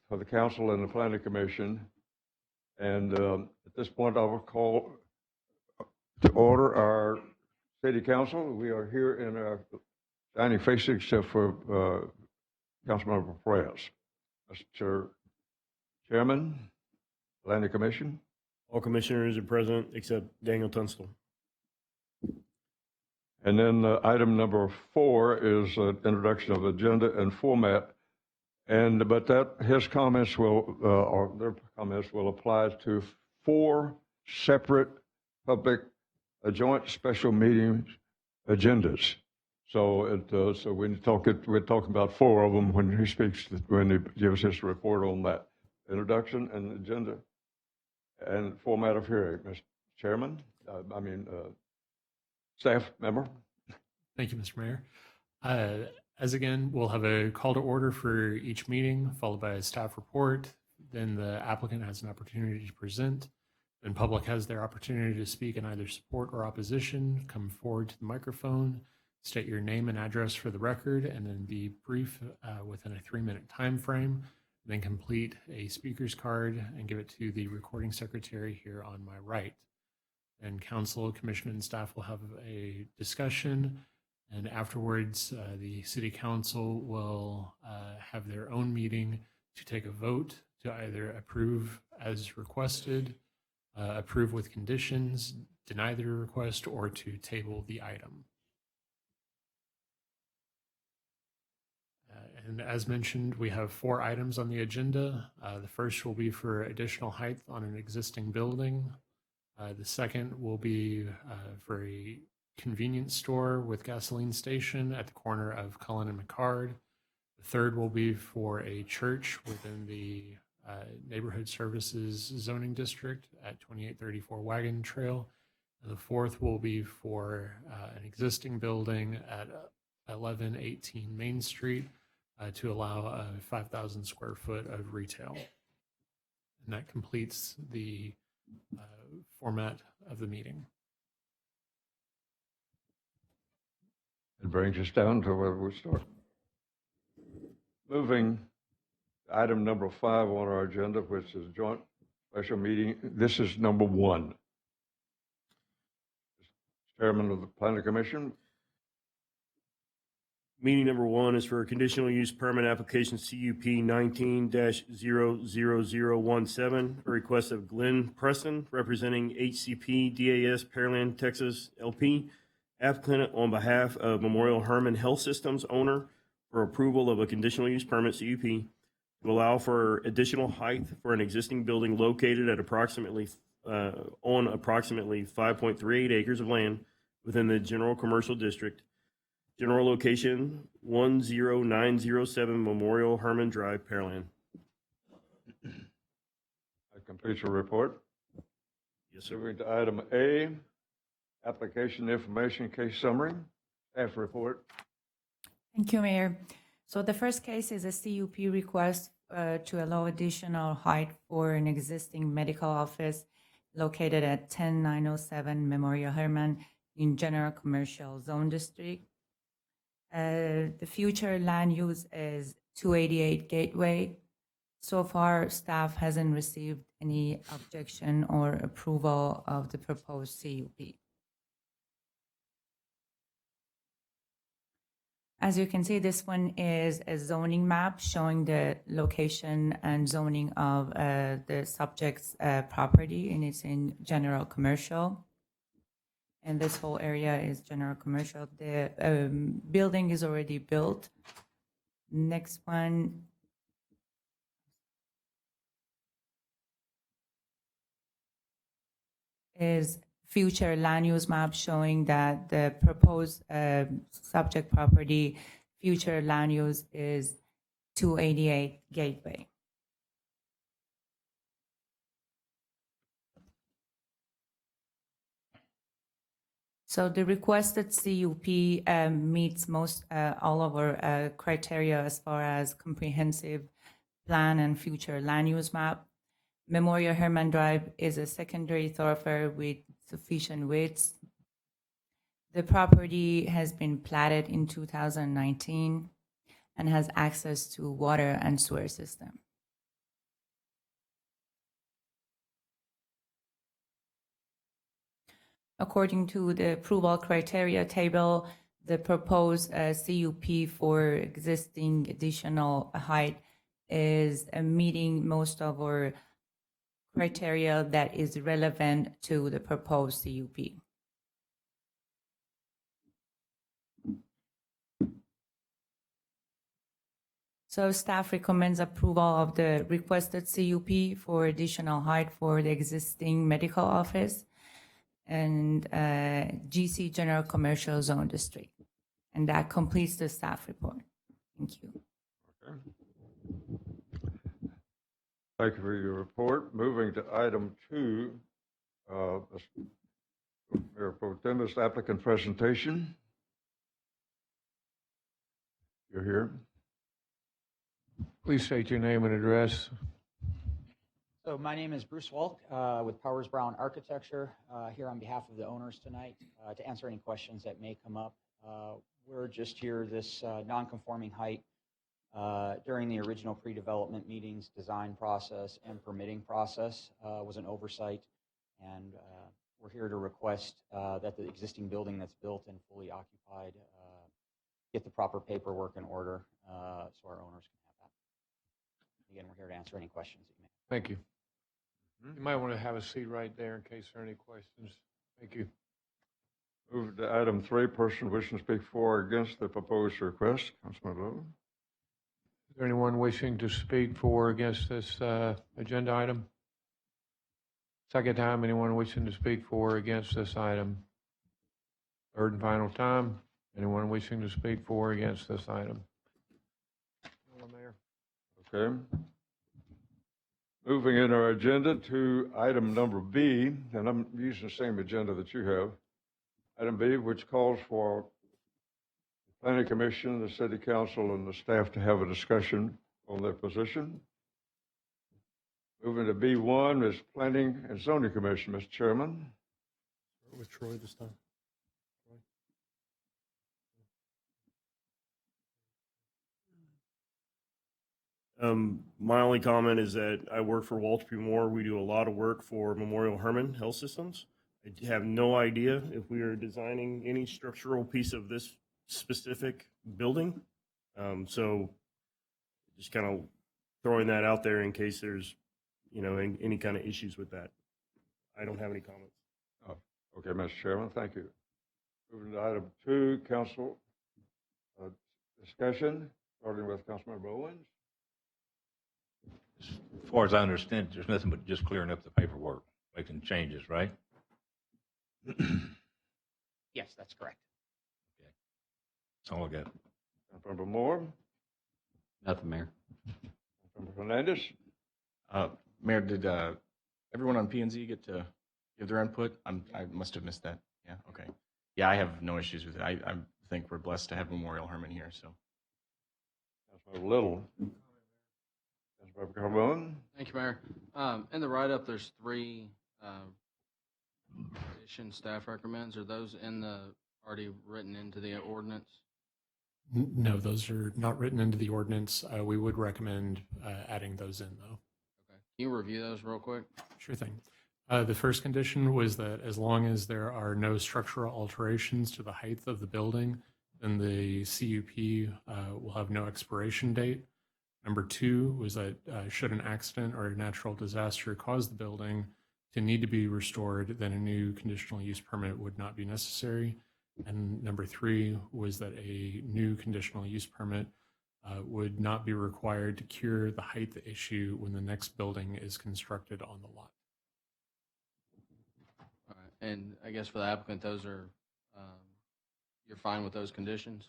for the council and the planning commission. And at this point, I will call to order our city council. We are here in our dining face except for Councilmember Perez. Mr. Chairman, planning commission. All commissioners are present except Daniel Tunstall. And then item number 4 is introduction of agenda and format. But his comments will, or their comments will apply to 4 separate public joint special meetings agendas. So we're talking about 4 of them when he speaks, when he gives his report on that. Introduction and agenda and format of hearing. Mr. Chairman, staff member. Thank you, Mr. Mayor. As again, we'll have a call to order for each meeting, followed by a staff report. Then the applicant has an opportunity to present. Then public has their opportunity to speak in either support or opposition. Come forward to the microphone, state your name and address for the record, and then be brief within a 3-minute time frame. Then complete a speaker's card and give it to the recording secretary here on my right. And council, commission, and staff will have a discussion. And afterwards, the city council will have their own meeting to take a vote to either approve as requested, approve with conditions, deny the request, or to table the item. And as mentioned, we have 4 items on the agenda. The first will be for additional height on an existing building. The second will be for a convenience store with gasoline station at the corner of Cullen and McCard. The third will be for a church within the neighborhood services zoning district at 2834 Wagon Trail. And the fourth will be for an existing building at 1118 Main Street to allow 5,000 square foot of retail. And that completes the format of the meeting. It brings us down to where we start. Moving to item number 5 on our agenda, which is joint special meeting. This is number 1. Chairman of the Planning Commission. Meeting number 1 is for a conditional use permit application CUP 19-00017, a request of Glen Preston, representing HCP DAS Pearland, Texas, LP, applicant on behalf of Memorial Hermann Health Systems owner for approval of a conditional use permit CUP to allow for additional height for an existing building located at approximately 5.38 acres of land within the general commercial district. General location 10907 Memorial Hermann Drive, Pearland. That completes your report. Yes, sir. Moving to item A, application information case summary, staff report. Thank you, Mayor. So the first case is a CUP request to allow additional height for an existing medical office located at 10907 Memorial Hermann in General Commercial Zone District. The future land use is 288 Gateway. So far, staff hasn't received any objection or approval of the proposed CUP. As you can see, this one is a zoning map showing the location and zoning of the subject's property, and it's in general commercial. And this whole area is general commercial. The building is already built. Next one is future land use map showing that the proposed subject property future land use is 288 Gateway. So the requested CUP meets most all of our criteria as far as comprehensive plan and future land use map. Memorial Hermann Drive is a secondary thoroughfare with sufficient width. The property has been platted in 2019 and has access to water and sewer system. According to the approval criteria table, the proposed CUP for existing additional height is meeting most of our criteria that is relevant to the proposed CUP. So staff recommends approval of the requested CUP for additional height for the existing medical office and GC General Commercial Zone District. And that completes the staff report. Thank you. Okay. Thank you for your report. Moving to item 2, Mayor Pro Tem's applicant presentation. You're here. Please state your name and address. So my name is Bruce Walk with Powers Brown Architecture, here on behalf of the owners tonight to answer any questions that may come up. We're just here, this non-conforming height during the original pre-development meetings, design process and permitting process was an oversight, and we're here to request that the existing building that's built and fully occupied get the proper paperwork in order so our owners can have that. Again, we're here to answer any questions that you may have. Thank you. You might want to have a seat right there in case there are any questions. Thank you. Move to item 3, person wishing to speak for or against the proposed request. Councilman Lowe. Is there anyone wishing to speak for or against this agenda item? Second time, anyone wishing to speak for or against this item? Third and final time, anyone wishing to speak for or against this item? Mayor. Okay. Moving in our agenda to item number B, and I'm using the same agenda that you have. Item B, which calls for the Planning Commission, the City Council, and the staff to have a discussion on their position. Moving to B1 is Planning and Zoning Commission, Mr. Chairman. With Troy this time. My only comment is that I work for Walter P. Moore. We do a lot of work for Memorial Hermann Health Systems. I have no idea if we are designing any structural piece of this specific building. So just kind of throwing that out there in case there's, any kind of issues with that. I don't have any comments. Oh, okay, Mr. Chairman, thank you. Moving to item 2, council discussion, starting with Councilmember Owens. As far as I understand, there's nothing but just clearing up the paperwork, making changes, right? Yes, that's correct. Okay. That's all I got. Councilmember Moore. Nothing, Mayor. Councilmember Hernandez. Mayor, did everyone on P&Z get to give their input? I must have missed that. Yeah, okay. Yeah, I have no issues with it. I think we're blessed to have Memorial Hermann here, so. Councilmember Little. Councilmember Carbone. Thank you, Mayor. In the write-up, there's 3 additions staff recommends. Are those already written into the ordinance? No, those are not written into the ordinance. We would recommend adding those in, though. Okay. Can you review those real quick? Sure thing. The first condition was that as long as there are no structural alterations to the height of the building, then the CUP will have no expiration date. Number 2 was that should an accident or a natural disaster cause the building to need to be restored, then a new conditional use permit would not be necessary. And number 3 was that a new conditional use permit would not be required to cure the height issue when the next building is constructed on the lot. All right. And I guess for the applicant, those are, you're fine with those conditions?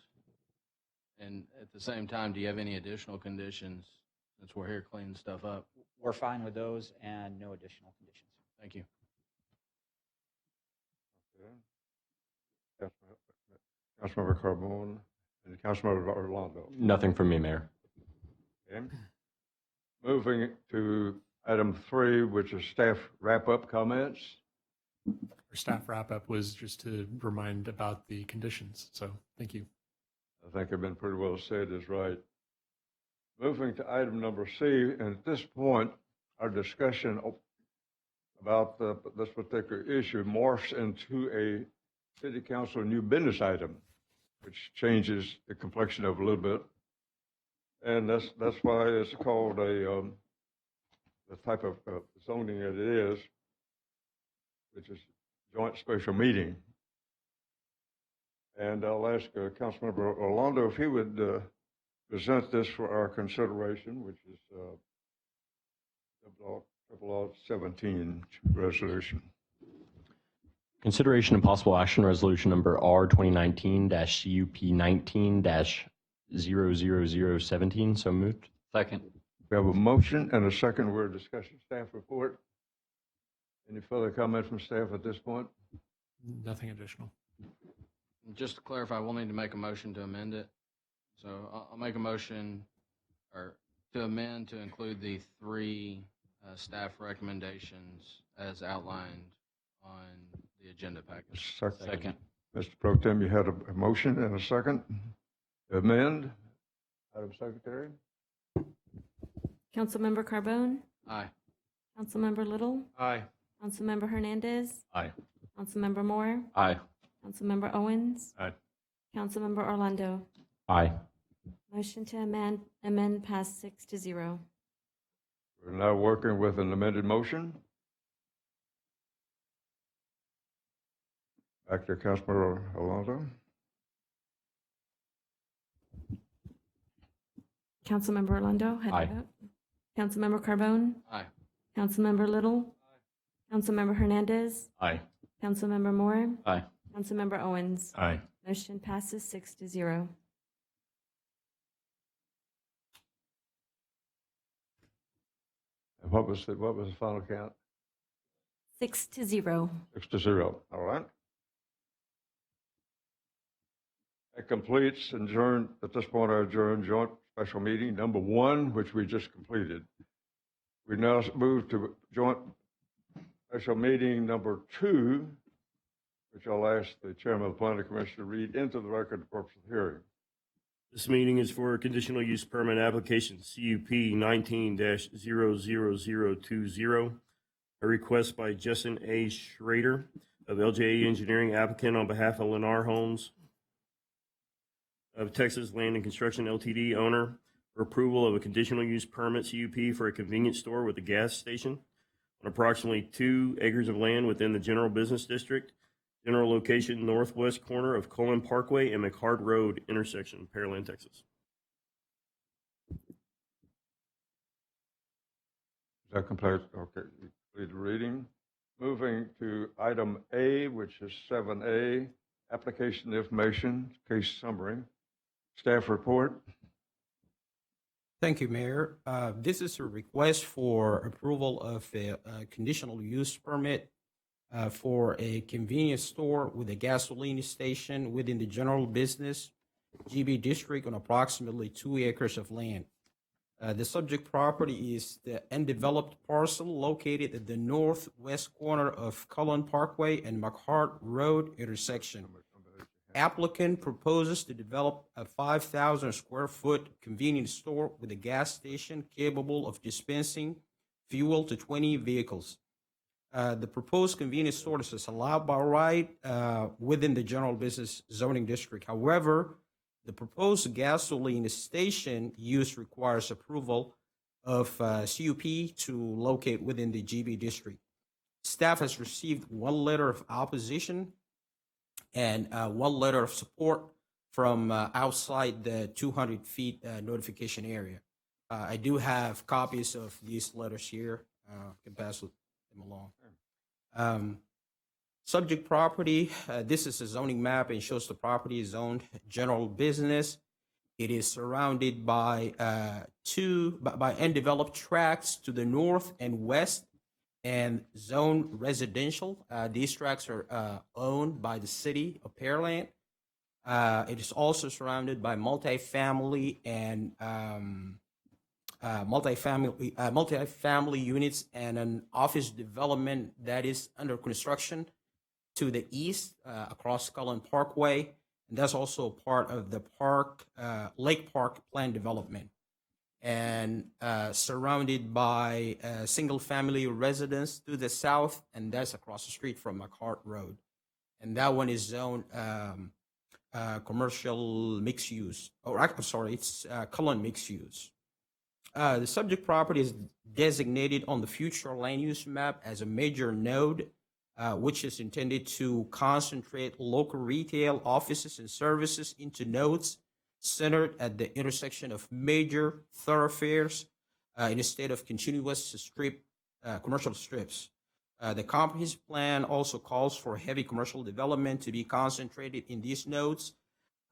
And at the same time, do you have any additional conditions since we're here cleaning stuff up? We're fine with those and no additional conditions. Thank you. Okay. Councilmember Carbone and Councilmember Orlando. Nothing from me, Mayor. Okay. Moving to item 3, which is staff wrap-up comments. Our staff wrap-up was just to remind about the conditions. So thank you. I think I've been pretty well said is right. Moving to item number C, and at this point, our discussion about this particular issue morphs into a city council new business item, which changes the complexion of it a little bit. And that's why it's called the type of zoning that it is, which is joint special meeting. And I'll ask Councilmember Orlando if he would present this for our consideration, which is Triple Law 17 resolution. Consideration and possible action resolution number R 2019-CUP19-00017. So moved. Second. We have a motion and a second. We're discussing staff report. Any further comment from staff at this point? Nothing additional. Just to clarify, we'll need to make a motion to amend it. So I'll make a motion or to amend to include the three staff recommendations as outlined on the agenda package. Second. Mr. Pro Tem, you had a motion and a second. Amend. Madam Secretary. Councilmember Carbone? Aye. Councilmember Little? Aye. Councilmember Hernandez? Aye. Councilmember Moore? Aye. Councilmember Owens? Aye. Councilmember Orlando? Aye. Motion to amend passed 6-0. We're now working with an amended motion. Back to Councilmember Alonso. Councilmember Orlando, how do you Aye. vote? Councilmember Carbone? Aye. Councilmember Little? Councilmember Hernandez? Aye. Councilmember Moore? Aye. Councilmember Owens? Aye. Motion passes 6-0. And what was the final count? 6-0. 6-0. All right. That completes adjourn at this point our adjourned joint special meeting number 1, which we just completed. We now move to joint special meeting number 2, which I'll ask the chairman of the planning commission to read into the record the purpose of the hearing. This meeting is for conditional use permit application CUP 19-00020. A request by Justin A. Schrader of LJA Engineering, applicant on behalf of Lennar Homes of Texas Land and Construction LTD, owner, for approval of a conditional use permit CUP for a convenience store with a gas station on approximately 2 acres of land within the general business district. General location northwest corner of Cullen Parkway and McHard Road intersection, Pearland, Texas. Is that complete? Okay, complete reading. Moving to item A, which is 7A, application information, case summary. Staff report. Thank you, Mayor. This is a request for approval of a conditional use permit for a convenience store with a gasoline station within the general business GB district on approximately 2 acres of land. The subject property is the undeveloped parcel located at the northwest corner of Cullen Parkway and McHart Road intersection. Applicant proposes to develop a 5,000 square foot convenience store with a gas station capable of dispensing fuel to 20 vehicles. The proposed convenience store is allowed by right within the general business zoning district. However, the proposed gasoline station use requires approval of CUP to locate within the GB district. Staff has received 1 letter of opposition and 1 letter of support from outside the 200 feet notification area. I do have copies of these letters here. Can pass them along. Subject property, this is a zoning map and shows the property is zoned general business. It is surrounded by by undeveloped tracts to the north and west and zone residential. These tracts are owned by the city of Pearland. It is also surrounded by multifamily and multifamily units and an office development that is under construction to the east across Cullen Parkway. And that's also part of the Lake Park plan development. and surrounded by single-family residence to the south, and that's across the street from McHart Road. And that one is zoned commercial mixed use. I'm sorry, it's Cullen mixed use. The subject property is designated on the future land use map as a major node, which is intended to concentrate local retail offices and services into nodes centered at the intersection of major thoroughfares instead of continuous commercial strips. The comprehensive plan also calls for heavy commercial development to be concentrated in these nodes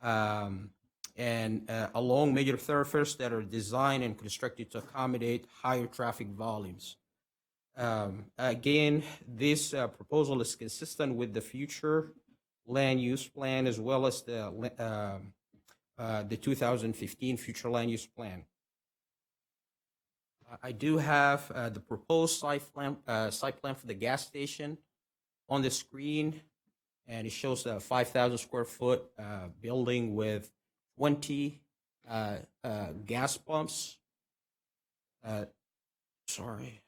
and along major thoroughfares that are designed and constructed to accommodate higher traffic volumes. Again, this proposal is consistent with the future land use plan as well as the 2015 future land use plan. I do have the proposed site plan for the gas station on the screen, and it shows a 5,000 square foot building with 20 gas pumps. Sorry.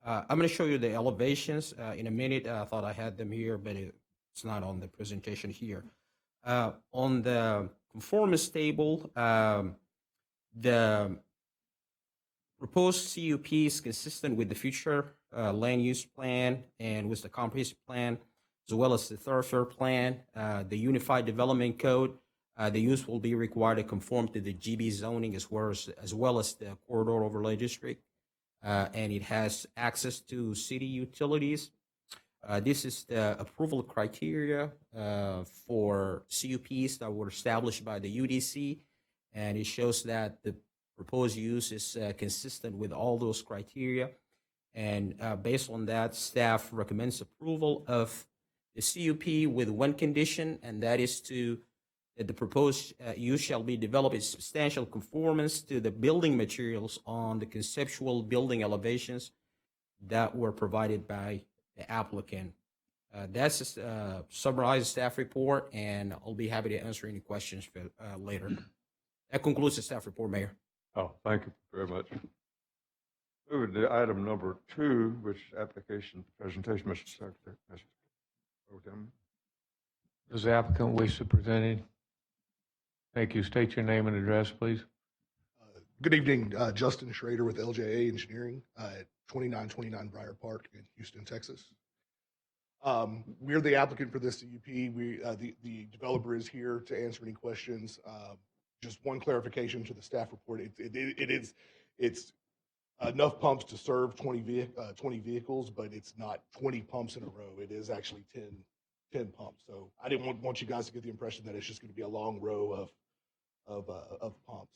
I'm going to show you the elevations in a minute. I thought I had them here, but it's not on the presentation here. On the conformance table, the proposed CUP is consistent with the future land use plan and with the comprehensive plan, as well as the thoroughfare plan, the Unified Development Code. The use will be required to conform to the GB zoning as well as the Corridor Overlay District. And it has access to city utilities. This is the approval criteria for CUPs that were established by the UDC, and it shows that the proposed use is consistent with all those criteria. And based on that, staff recommends approval of the CUP with one condition, and that is that the proposed use shall be developed in substantial conformance to the building materials on the conceptual building elevations that were provided by the applicant. That's a summarized staff report, and I'll be happy to answer any questions later. That concludes the staff report, Mayor. Oh, thank you very much. Moving to item number 2, which is application presentation, Mr. Secretary. Mr. Pro Tem. Does the applicant wish to present it? Thank you. State your name and address, please. Good evening, Justin Schrader with LJA Engineering at 2929 Briar Park in Houston, Texas. We're the applicant for this CUP. The developer is here to answer any questions. Just one clarification to the staff report. It's enough pumps to serve 20 vehicles, but it's not 20 pumps in a row. It is actually 10 pumps. So I didn't want you guys to get the impression that it's just going to be a long row of pumps.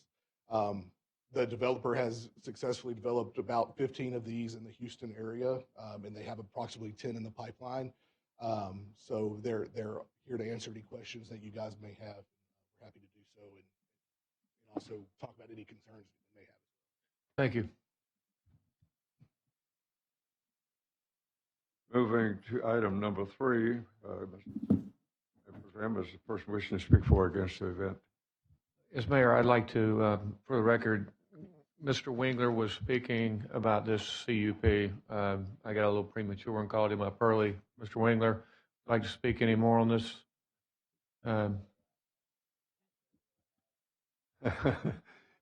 The developer has successfully developed about 15 of these in the Houston area, and they have approximately 10 in the pipeline. So they're here to answer any questions that you guys may have. We're happy to do so, and also talk about any concerns that you may have. Thank you. Moving to item number 3, Mr. Is the person wishing to speak for or against the event? Yes, Mayor, I'd like to, for the record, Mr. Wingler was speaking about this CUP. I got a little premature and called him up early. Mr. Wingler, would you like to speak any more on this?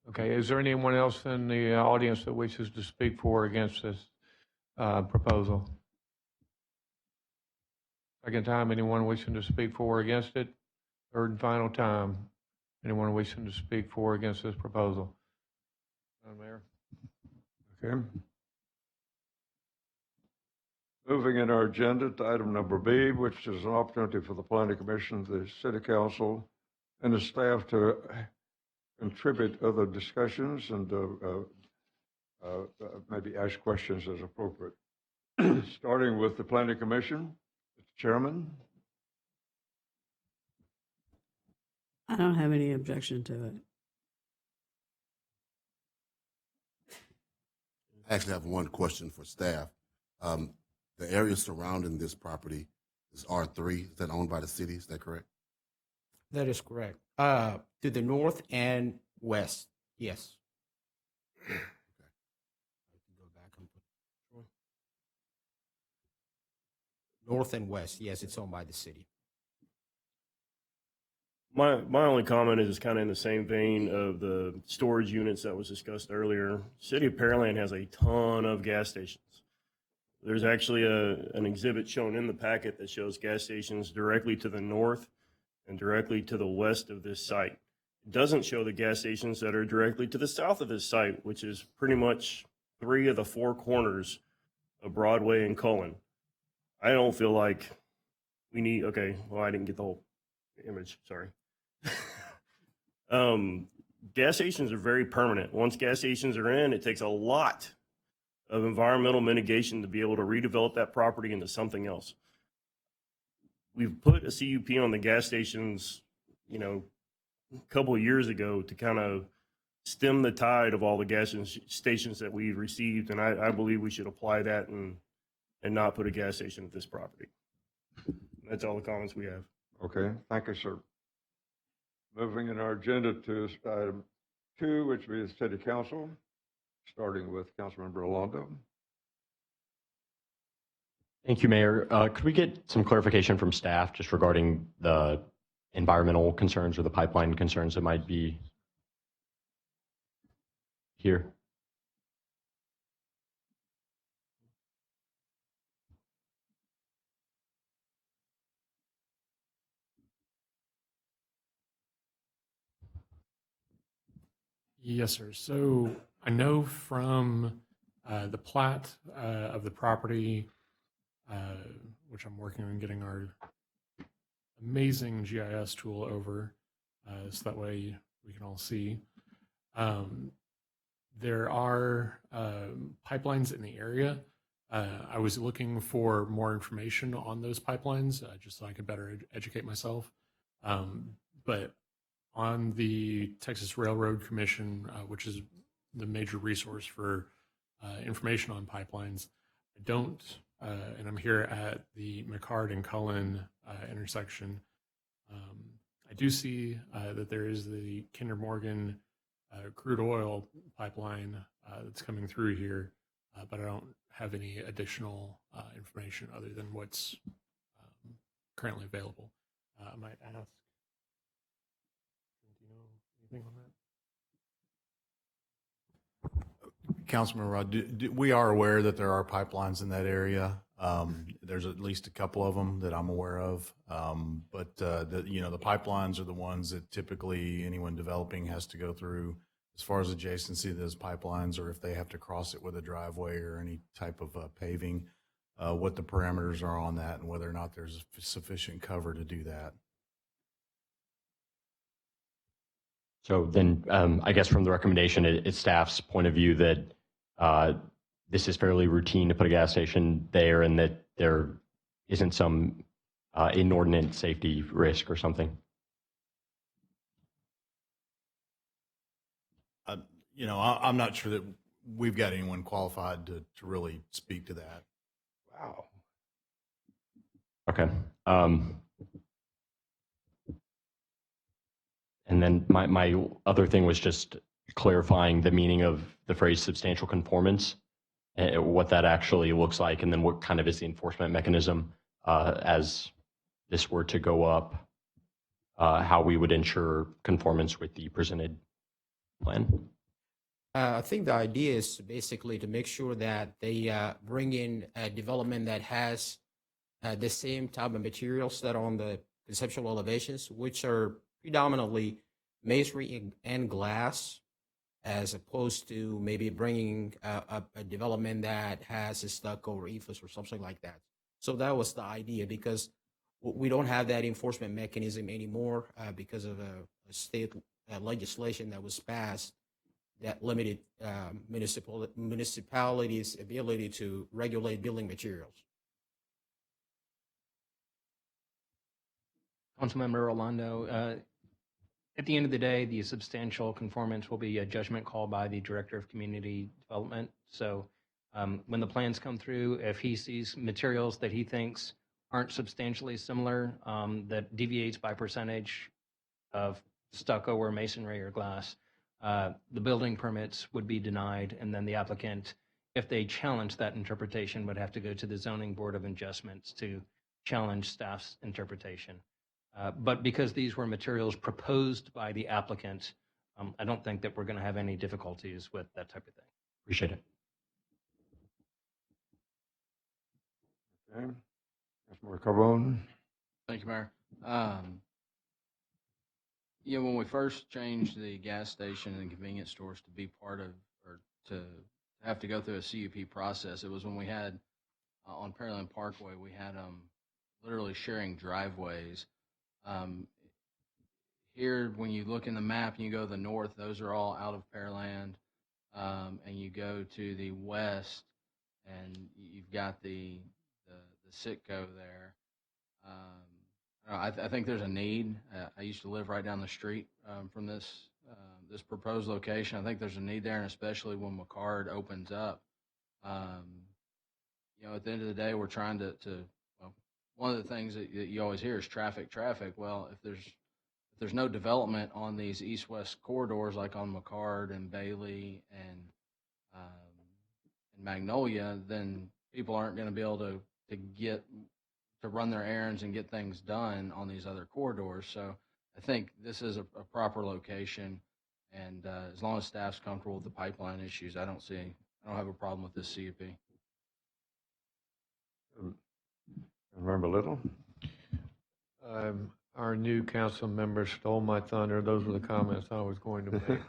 Okay, is there anyone else in the audience that wishes to speak for or against this proposal? Second time, anyone wishing to speak for or against it? Third and final time, anyone wishing to speak for or against this proposal? Mayor. Okay. Moving in our agenda to item number B, which is an opportunity for the Planning Commission, the City Council, and the staff to contribute other discussions and maybe ask questions as appropriate. Starting with the Planning Commission, Mr. Chairman. I don't have any objection to it. I actually have one question for staff. The area surrounding this property is R3. Is that owned by the city? Is that correct? That is correct. To the north and west, yes. North and west, yes, it's owned by the city. My only comment is kind of in the same vein of the storage units that was discussed earlier. City of Pearland has a ton of gas stations. There's actually an exhibit shown in the packet that shows gas stations directly to the north and directly to the west of this site. It doesn't show the gas stations that are directly to the south of this site, which is pretty much 3 of the 4 corners of Broadway and Cullen. I don't feel like we need, okay, well, I didn't get the whole image, sorry. Gas stations are very permanent. Once gas stations are in, it takes a lot of environmental mitigation to be able to redevelop that property into something else. We've put a CUP on the gas stations, you know, a couple of years ago to kind of stem the tide of all the gas stations that we've received, and I believe we should apply that and not put a gas station at this property. That's all the comments we have. Okay, thank you, sir. Moving in our agenda to item 2, which will be the city council, starting with Councilmember Alondo. Thank you, Mayor. Could we get some clarification from staff just regarding the environmental concerns or the pipeline concerns that might be here? Yes, sir. So I know from the plat of the property, which I'm working on getting our amazing GIS tool over, so that way we can all see. There are pipelines in the area. I was looking for more information on those pipelines, just so I could better educate myself. But on the Texas Railroad Commission, which is the major resource for information on pipelines, I don't, and I'm here at the McCard and Cullen intersection. I do see that there is the Kinder Morgan crude oil pipeline that's coming through here, but I don't have any additional information other than what's currently available. I might ask, do you know anything on that? Councilman Rod, we are aware that there are pipelines in that area. There's at least a couple of them that I'm aware of. But the pipelines are the ones that typically anyone developing has to go through as far as adjacency to those pipelines, or if they have to cross it with a driveway or any type of paving, what the parameters are on that and whether or not there's sufficient cover to do that. So then I guess from the recommendation, it's staff's point of view that this is fairly routine to put a gas station there and that there isn't some inordinate safety risk or something. I'm not sure that we've got anyone qualified to really speak to that. Wow. Okay. And then my other thing was just clarifying the meaning of the phrase substantial conformance, what that actually looks like, and then what kind of is the enforcement mechanism as this were to go up, how we would ensure conformance with the presented plan. I think the idea is basically to make sure that they bring in a development that has the same type of materials that are on the conceptual elevations, which are predominantly masonry and glass, as opposed to maybe bringing a development that has a stucco or ethos or something like that. So that was the idea, because we don't have that enforcement mechanism anymore because of a state legislation that was passed that limited municipalities' ability to regulate building materials. Councilmember Orlando, at the end of the day, the substantial conformance will be a judgment call by the Director of Community Development. So when the plans come through, if he sees materials that he thinks aren't substantially similar, that deviates by percentage, of stucco or masonry or glass, the building permits would be denied, and then the applicant, if they challenge that interpretation, would have to go to the Zoning Board of Adjustments to challenge staff's interpretation. But because these were materials proposed by the applicant, I don't think that we're going to have any difficulties with that type of thing. Appreciate it. Okay. Councilmember Carbone? Thank you, Mayor. Yeah, when we first changed the gas station and convenience stores to be part of, or to have to go through a CUP process, it was when we had, on Pearland Parkway, we had literally sharing driveways. Here, when you look in the map and you go to the north, those are all out of Pearland. And you go to the west, and you've got the Sitco there. I think there's a need. I used to live right down the street from this proposed location. I think there's a need there, and especially when McCard opens up. At the end of the day, we're trying to well, one of the things that you always hear is traffic. Well, if there's no development on these east-west corridors like on McCard and Bailey and Magnolia, then people aren't going to be able to run their errands and get things done on these other corridors. So I think this is a proper location, and as long as staff's comfortable with the pipeline issues, I don't have a problem with this CUP. Member Little? Our new council member stole my thunder. Those were the comments I was going to make.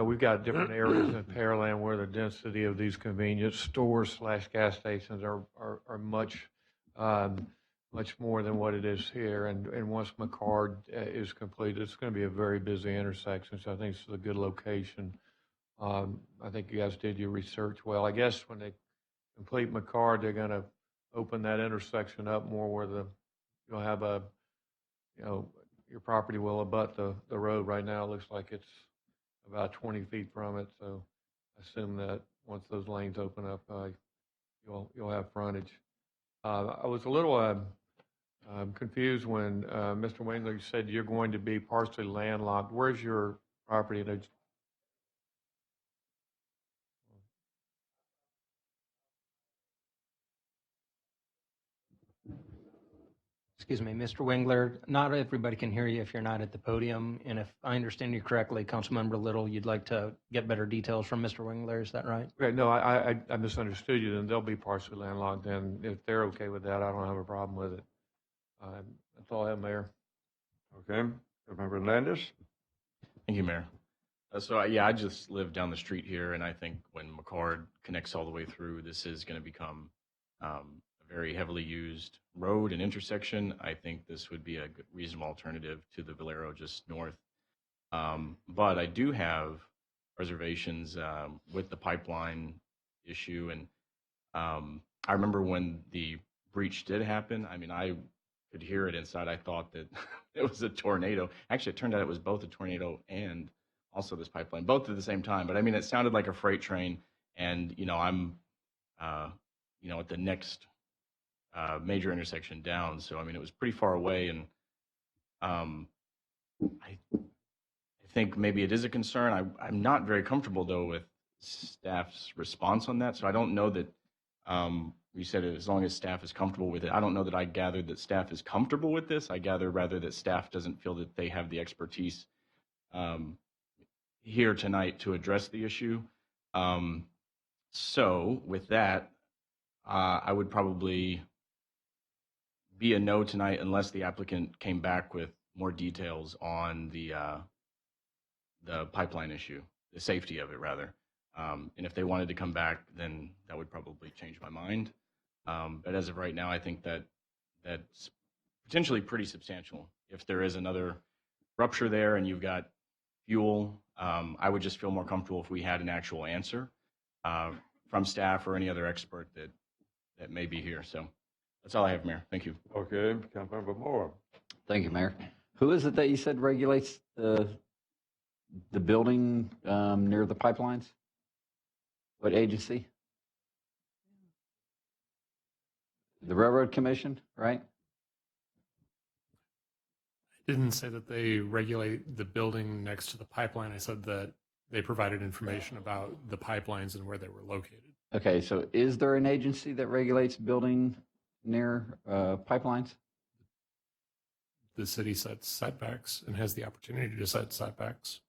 We've got different areas in Pearland where the density of these convenience stores / gas stations are much more than what it is here. And once McCard is completed, it's going to be a very busy intersection. So I think it's a good location. I think you guys did your research well. I guess when they complete McCard, they're going to open that intersection up more where you'll have your property will abut the road. Right now, it looks like it's about 20 feet from it. So I assume that once those lanes open up, you'll have frontage. I was a little confused when Mr. Wingler said you're going to be partially landlocked. Where's your property? Excuse me, Mr. Wingler, not everybody can hear you if you're not at the podium. And if I understand you correctly, Councilmember Little, you'd like to get better details from Mr. Wingler, is that right? Okay, no, I misunderstood you. Then they'll be partially landlocked. And if they're okay with that, I don't have a problem with it. That's all I have, Mayor. Okay. Member Hernandez? Thank you, Mayor. I just live down the street here, and I think when McCard connects all the way through, this is going to become a very heavily used road and intersection. I think this would be a good, reasonable alternative to the Valero just north. But I do have reservations with the pipeline issue. And I remember when the breach did happen, I could hear it inside. I thought that it was a tornado. Actually, it turned out it was both a tornado and also this pipeline, both at the same time. But it sounded like a freight train. And, I'm, at the next major intersection down. So, it was pretty far away. And I think maybe it is a concern. I'm not very comfortable, though, with staff's response on that. So I don't know that you said as long as staff is comfortable with it. I don't know that I gathered that staff is comfortable with this. I gather rather that staff doesn't feel that they have the expertise here tonight to address the issue. So with that, I would probably be a no tonight unless the applicant came back with more details on the pipeline issue, the safety of it rather. And if they wanted to come back, then that would probably change my mind. But as of right now, I think that's potentially pretty substantial. If there is another rupture there and you've got fuel, I would just feel more comfortable if we had an actual answer from staff or any other expert that may be here. So that's all I have, Mayor. Thank you. Okay, Councilmember Moore. Thank you, Mayor. Who is it that you said regulates the building near the pipelines? What agency? The Railroad Commission, right? Didn't say that they regulate the building next to the pipeline. I said that they provided information about the pipelines and where they were located. Okay, so is there an agency that regulates building near pipelines? The city sets setbacks and has the opportunity to set setbacks.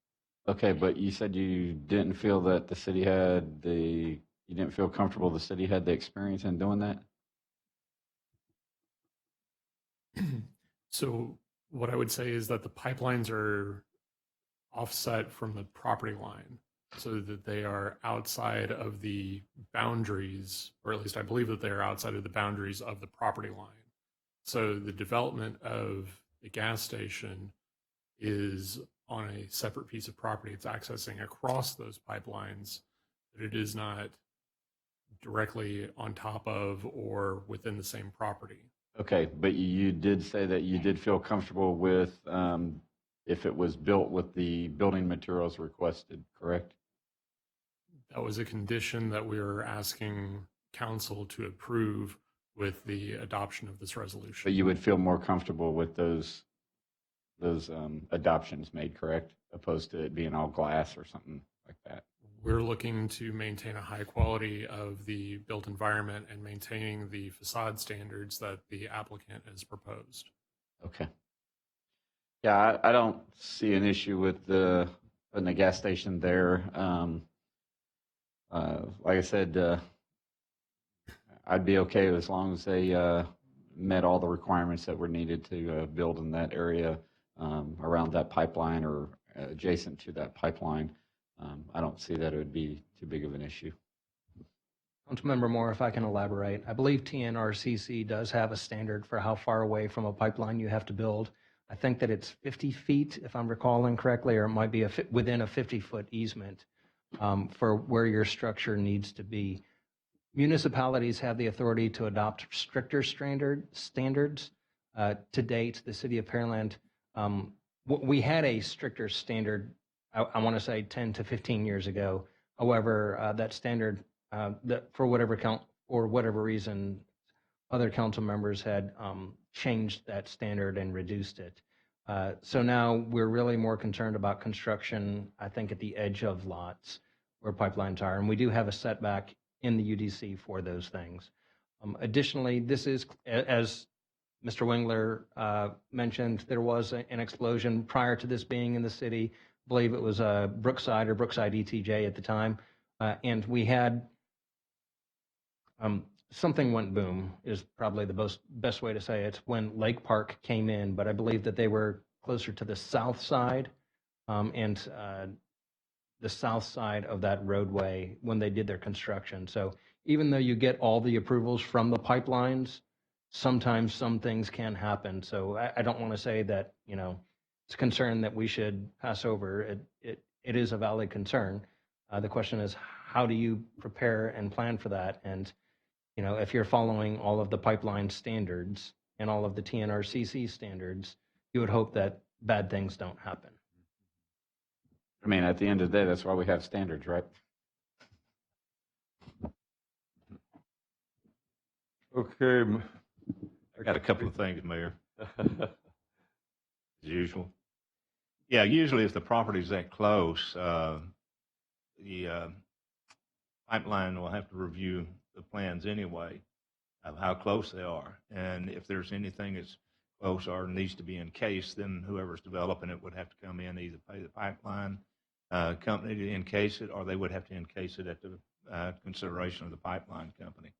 Okay, but you said you didn't feel that the city had the, you didn't feel comfortable the city had the experience in doing that? So what I would say is that the pipelines are offset from the property line so that they are outside of the boundaries, or at least I believe that they are outside of the boundaries of the property line. So the development of the gas station is on a separate piece of property. It's accessing across those pipelines, but it is not directly on top of or within the same property. Okay, but you did say that you did feel comfortable with if it was built with the building materials requested, correct? That was a condition that we were asking council to approve with the adoption of this resolution. But you would feel more comfortable with those adoptions made, correct? Opposed to it being all glass or something like that. We're looking to maintain a high quality of the built environment and maintaining the facade standards that the applicant has proposed. Okay. Yeah, I don't see an issue with putting the gas station there. Like I said, I'd be okay as long as they met all the requirements that were needed to build in that area around that pipeline or adjacent to that pipeline. I don't see that it would be too big of an issue. Councilmember Moore, if I can elaborate, I believe TNRCC does have a standard for how far away from a pipeline you have to build. I think that it's 50 feet, if I'm recalling correctly, or it might be within a 50-foot easement for where your structure needs to be. Municipalities have the authority to adopt stricter standards. To date, the city of Pearland, we had a stricter standard, I want to say 10 to 15 years ago. However, that standard, that for whatever reason, other council members had changed that standard and reduced it. So now we're really more concerned about construction, I think, at the edge of lots where pipelines are. And we do have a setback in the UDC for those things. Additionally, this is, as Mr. Wingler mentioned, there was an explosion prior to this being in the city. I believe it was Brookside or Brookside ETJ at the time. And we had something went boom is probably the best way to say it when Lake Park came in, but I believe that they were closer to the south side and the south side of that roadway when they did their construction. So even though you get all the approvals from the pipelines, sometimes some things can happen. So I don't want to say that, it's a concern that we should pass over. It is a valid concern. The question is, how do you prepare and plan for that? And if you're following all of the pipeline standards and all of the TNRCC standards, you would hope that bad things don't happen. I mean, at the end of the day, that's why we have standards, right? Okay. I got a couple of things, Mayor. As usual. Yeah, usually if the property's that close, the pipeline will have to review the plans anyway of how close they are. And if there's anything that's close or needs to be encased, then whoever's developing it would have to come in, either pay the pipeline company to encase it, or they would have to encase it at the consideration of the pipeline company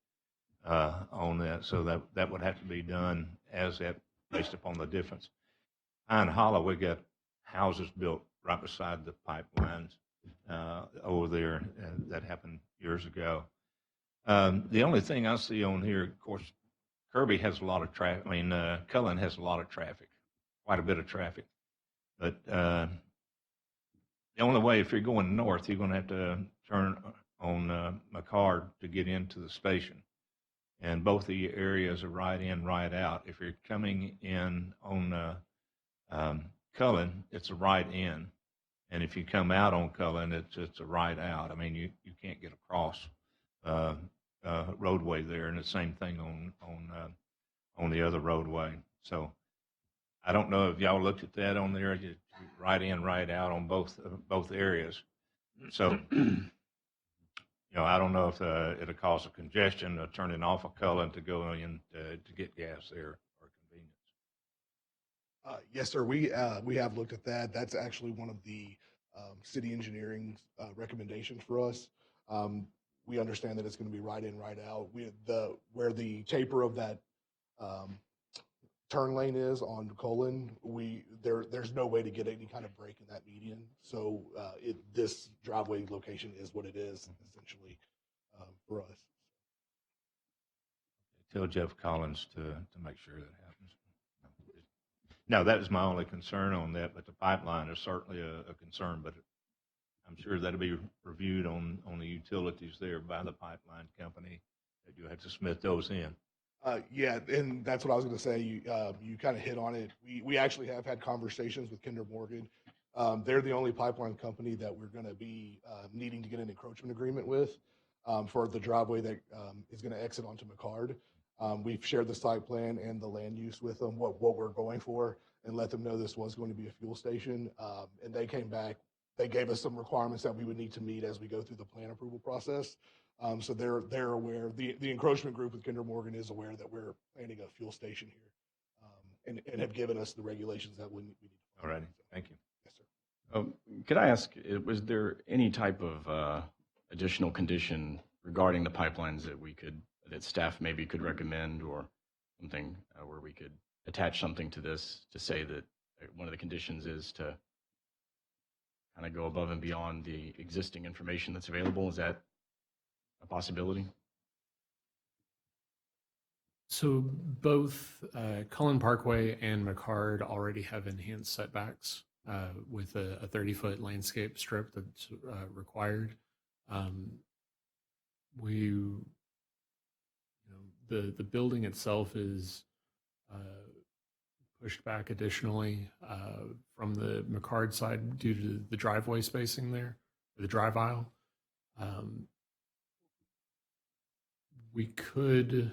on that. So that would have to be done based upon the difference. Pine Hollow, we got houses built right beside the pipelines over there. That happened years ago. The only thing I see on here, of course, Kirby has a lot of traffic. I mean, Cullen has a lot of traffic, quite a bit of traffic. But the only way, if you're going north, you're going to have to turn on McCard to get into the station. And both of the areas are right in, right out. If you're coming in on Cullen, it's a right in. And if you come out on Cullen, it's a right out. I mean, you can't get across roadway there, and the same thing on the other roadway. So I don't know if y'all looked at that on there, you right in, right out on both areas. So, I don't know if it'll cause a congestion of turning off a Cullen to go in to get gas there or convenience. Yes, sir. We have looked at that. That's actually one of the city engineering's recommendations for us. We understand that it's going to be right in, right out. Where the taper of that turn lane is on Colon, there's no way to get any kind of break in that median. So this driveway location is what it is essentially for us. Tell Jeff Collins to make sure that happens. No, that was my only concern on that, but the pipeline is certainly a concern, but I'm sure that'll be reviewed on the utilities there by the pipeline company, that you have to submit those in. Yeah, and that's what I was going to say. You kind of hit on it. We actually have had conversations with Kinder Morgan. They're the only pipeline company that we're going to be needing to get an encroachment agreement with for the driveway that is going to exit onto McCard. We've shared the site plan and the land use with them, what we're going for, and let them know this was going to be a fuel station. And they came back. They gave us some requirements that we would need to meet as we go through the plan approval process. So they're aware. The encroachment group with Kinder Morgan is aware that we're planning a fuel station here, and have given us the regulations that we need. All righty, thank you. Yes, sir. Could I ask, was there any type of additional condition regarding the pipelines that staff maybe could recommend, or something where we could attach something to this to say that one of the conditions is to kind of go above and beyond the existing information that's available? Is that a possibility? So both Cullen Parkway and McCard already have enhanced setbacks with a 30-foot landscape strip that's required. The building itself is pushed back additionally from the McCard side due to the driveway spacing there, the drive aisle. We could,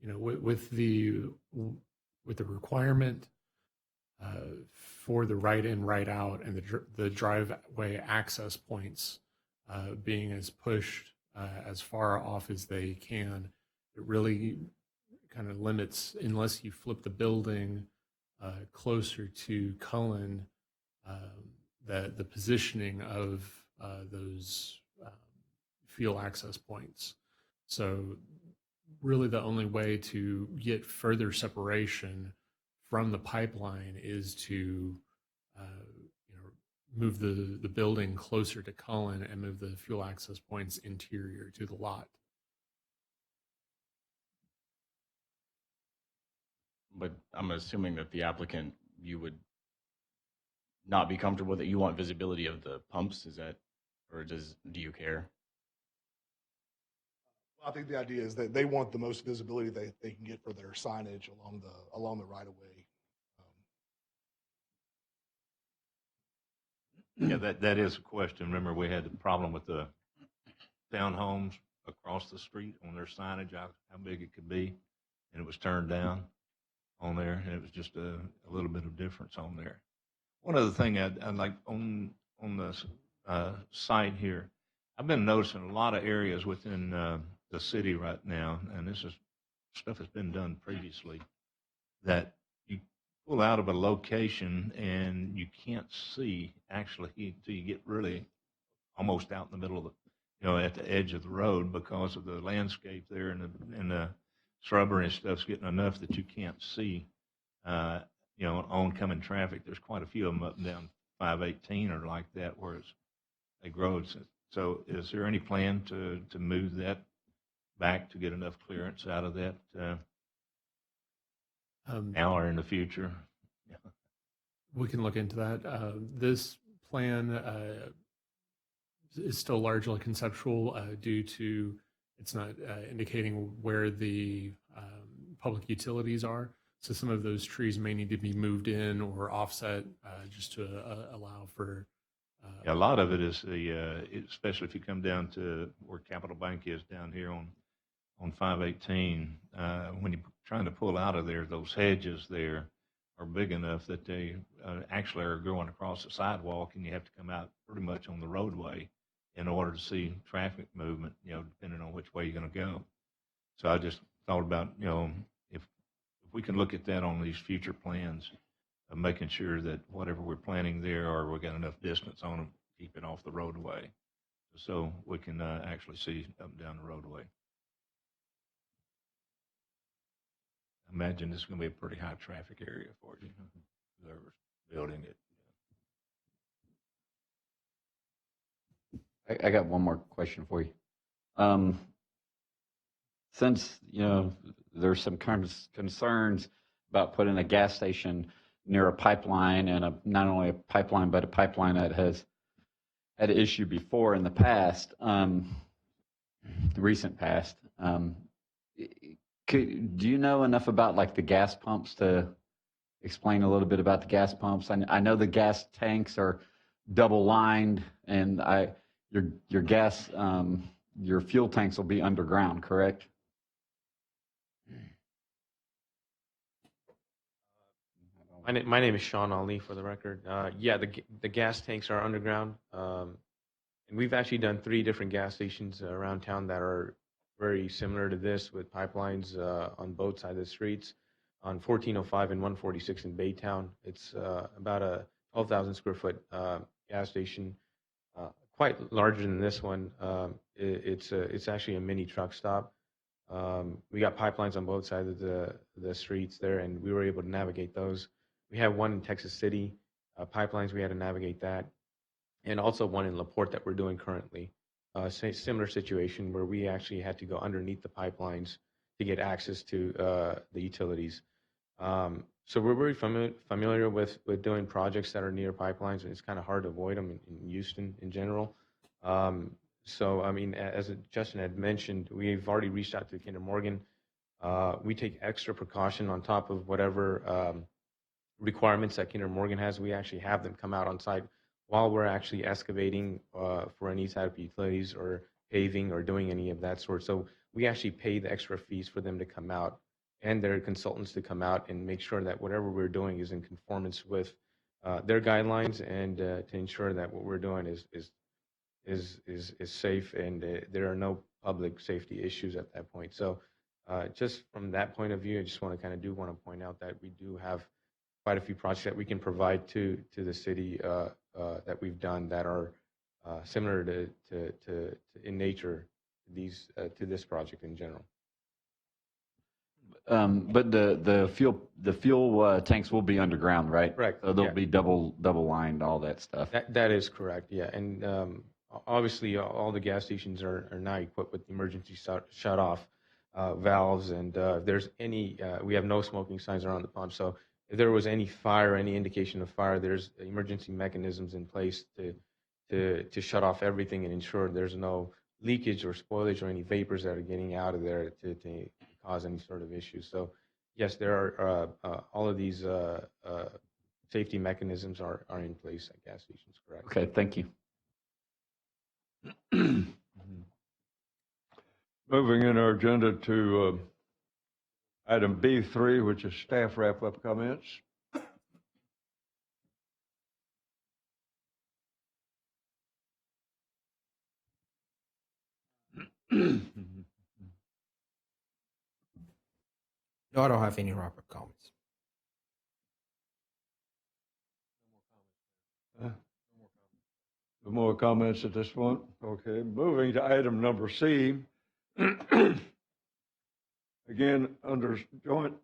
with the requirement for the right in, right out, and the driveway access points being as pushed as far off as they can, it really kind of limits, unless you flip the building closer to Cullen, the positioning of those fuel access points. So really the only way to get further separation from the pipeline is to move the building closer to Cullen and move the fuel access points interior to the lot. But I'm assuming that the applicant, you would not be comfortable that you want visibility of the pumps. Is that, or do you care? I think the idea is that they want the most visibility they can get for their signage along the right of way. Yeah, that is a question. Remember, we had the problem with the townhomes across the street on their signage, how big it could be, and it was turned down on there, and it was just a little bit of difference on there. One other thing I'd like on the site here, I've been noticing a lot of areas within the city right now, and this is stuff that's been done previously, that you pull out of a location and you can't see actually until you get really almost out in the middle of the, at the edge of the road, because of the landscape there and the shrubbery and stuff's getting enough that you can't see, oncoming traffic. There's quite a few of them up and down 518 or like that where it's a road. So is there any plan to move that back to get enough clearance out of that now or in the future? We can look into that. This plan is still largely conceptual due to it's not indicating where the public utilities are. So some of those trees may need to be moved in or offset just to allow for. A lot of it is especially if you come down to where Capital Bank is down here on 518, when you're trying to pull out of there, those hedges there are big enough that they actually are going across the sidewalk, and you have to come out pretty much on the roadway in order to see traffic movement, depending on which way you're going to go. So I just thought about, if we can look at that on these future plans, of making sure that whatever we're planning there, or we got enough distance on them, keep it off the roadway, so we can actually see up and down the roadway. Imagine this is going to be a pretty high traffic area for you, whoever's building it. I got one more question for you. Since, there's some kind of concerns about putting a gas station near a pipeline, and not only a pipeline, but a pipeline that has had an issue before in the past, the recent past. Do you know enough about like the gas pumps to explain a little bit about the gas pumps? I know the gas tanks are double lined, and your gas, your fuel tanks will be underground, correct? My name is Sean Ali, for the record. Yeah, the gas tanks are underground. And we've actually done 3 different gas stations around town that are very similar to this, with pipelines on both sides of the streets. On 1405 and 146 in Baytown, it's about a 12,000 square foot gas station, quite larger than this one. It's actually a mini truck stop. We got pipelines on both sides of the streets there, and we were able to navigate those. We have one in Texas City, pipelines, we had to navigate that. And also one in LaPorte that we're doing currently. Similar situation where we actually had to go underneath the pipelines to get access to the utilities. So we're very familiar with doing projects that are near pipelines, and it's kind of hard to avoid them in Houston in general. So, I mean, as Justin had mentioned, we've already reached out to Kinder Morgan. We take extra precaution on top of whatever requirements that Kinder Morgan has. We actually have them come out on site while we're actually excavating for any type of utilities or paving or doing any of that sort. So we actually pay the extra fees for them to come out and their consultants to come out and make sure that whatever we're doing is in conformance with their guidelines, and to ensure that what we're doing is safe, and there are no public safety issues at that point. So just from that point of view, I just want to point out that we do have quite a few projects that we can provide to the city that we've done that are similar to in nature to this project in general. But the fuel tanks will be underground, right? Correct. So they'll be double lined, all that stuff. That is correct. Yeah, and obviously all the gas stations are now equipped with emergency shut off valves, and if there's any, we have no smoking signs around the pump. So if there was any fire, any indication of fire, there's emergency mechanisms in place to shut off everything and ensure there's no leakage or spoilage or any vapors that are getting out of there to cause any sort of issues. So yes, there are all of these safety mechanisms are in place at gas stations, correct? Okay, thank you. Moving in our agenda to item B3, which is staff wrap-up comments. No, I don't have any wrap-up comments. No more comments at this point? Okay, moving to item number C. Again, under joint